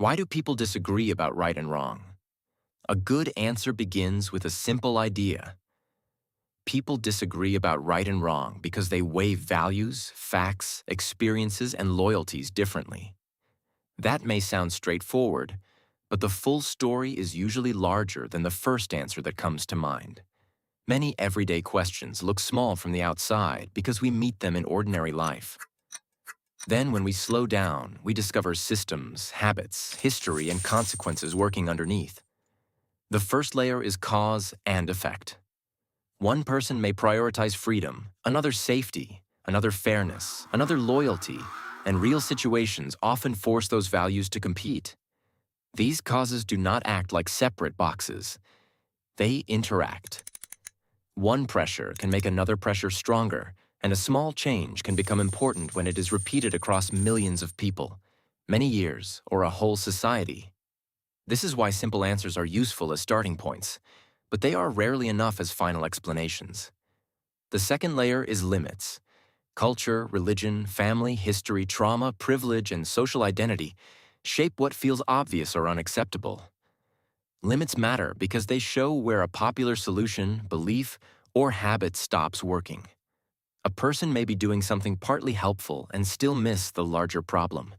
Why do people disagree about right and wrong? A good answer begins with a simple idea. People disagree about right and wrong because they weigh values, facts, experiences, and loyalties differently. That may sound straightforward, but the full story is usually larger than the first answer that comes to mind. Many everyday questions look small from the outside because we meet them in ordinary life. Then, when we slow down, we discover systems, habits, history, and consequences working underneath. The first layer is cause and effect. One person may prioritize freedom, another safety, another fairness, another loyalty, and real situations often force those values to compete. These causes do not act like separate boxes. They interact. One pressure can make another pressure stronger, and a small change can become important when it is repeated across millions of people, many years, or a whole society. This is why simple answers are useful as starting points, but they are rarely enough as final explanations. The second layer is limits. Culture, religion, family, history, trauma, privilege, and social identity shape what feels obvious or unacceptable. Limits matter because they show where a popular solution, belief, or habit stops working. A person may be doing something partly helpful and still miss the larger problem.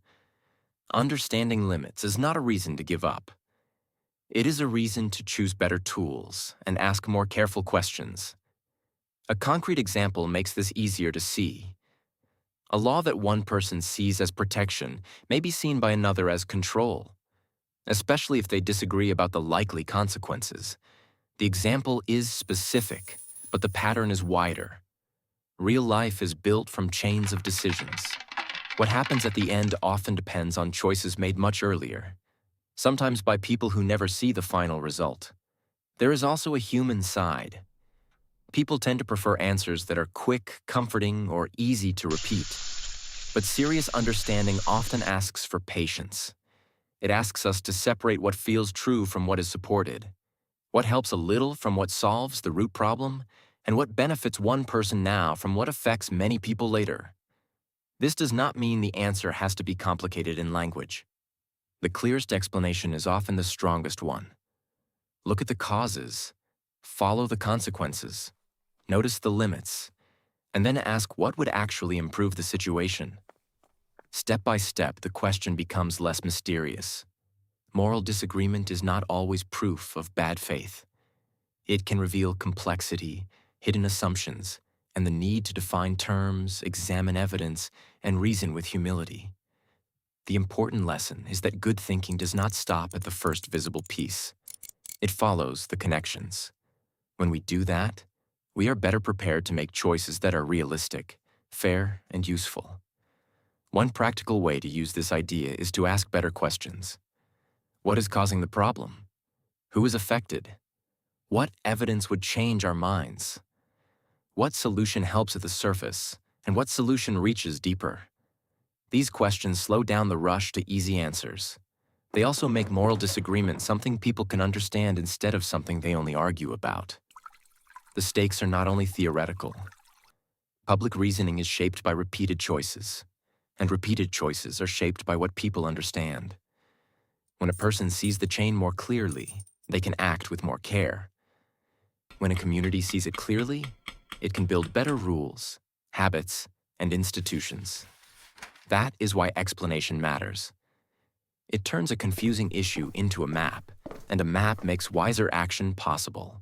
Understanding limits is not a reason to give up. It is a reason to choose better tools and ask more careful questions. A concrete example makes this easier to see. A law that one person sees as protection may be seen by another as control, especially if they disagree about the likely consequences. The example is specific, but the pattern is wider. Real life is built from chains of decisions. What happens at the end often depends on choices made much earlier, sometimes by people who never see the final result. There is also a human side. People tend to prefer answers that are quick, comforting, or easy to repeat. But serious understanding often asks for patience. It asks us to separate what feels true from what is supported, what helps a little from what solves the root problem, and what benefits one person now from what affects many people later. This does not mean the answer has to be complicated in language. The clearest explanation is often the strongest one. Look at the causes, follow the consequences, notice the limits, and then ask what would actually improve the situation. Step by step, the question becomes less mysterious. Moral disagreement is not always proof of bad faith. It can reveal complexity, hidden assumptions, and the need to define terms, examine evidence, and reason with humility. The important lesson is that good thinking does not stop at the first visible piece. It follows the connections. When we do that, we are better prepared to make choices that are realistic, fair, and useful. One practical way to use this idea is to ask better questions. What is causing the problem? Who is affected? What evidence would change our minds? What solution helps at the surface, and what solution reaches deeper? These questions slow down the rush to easy answers. They also make moral disagreement something people can understand instead of something they only argue about. The stakes are not only theoretical. Public reasoning is shaped by repeated choices, and repeated choices are shaped by what people understand. When a person sees the chain more clearly, they can act with more care. When a community sees it clearly, it can build better rules, habits, and institutions. That is why explanation matters. It turns a confusing issue into a map, and a map makes wiser action possible.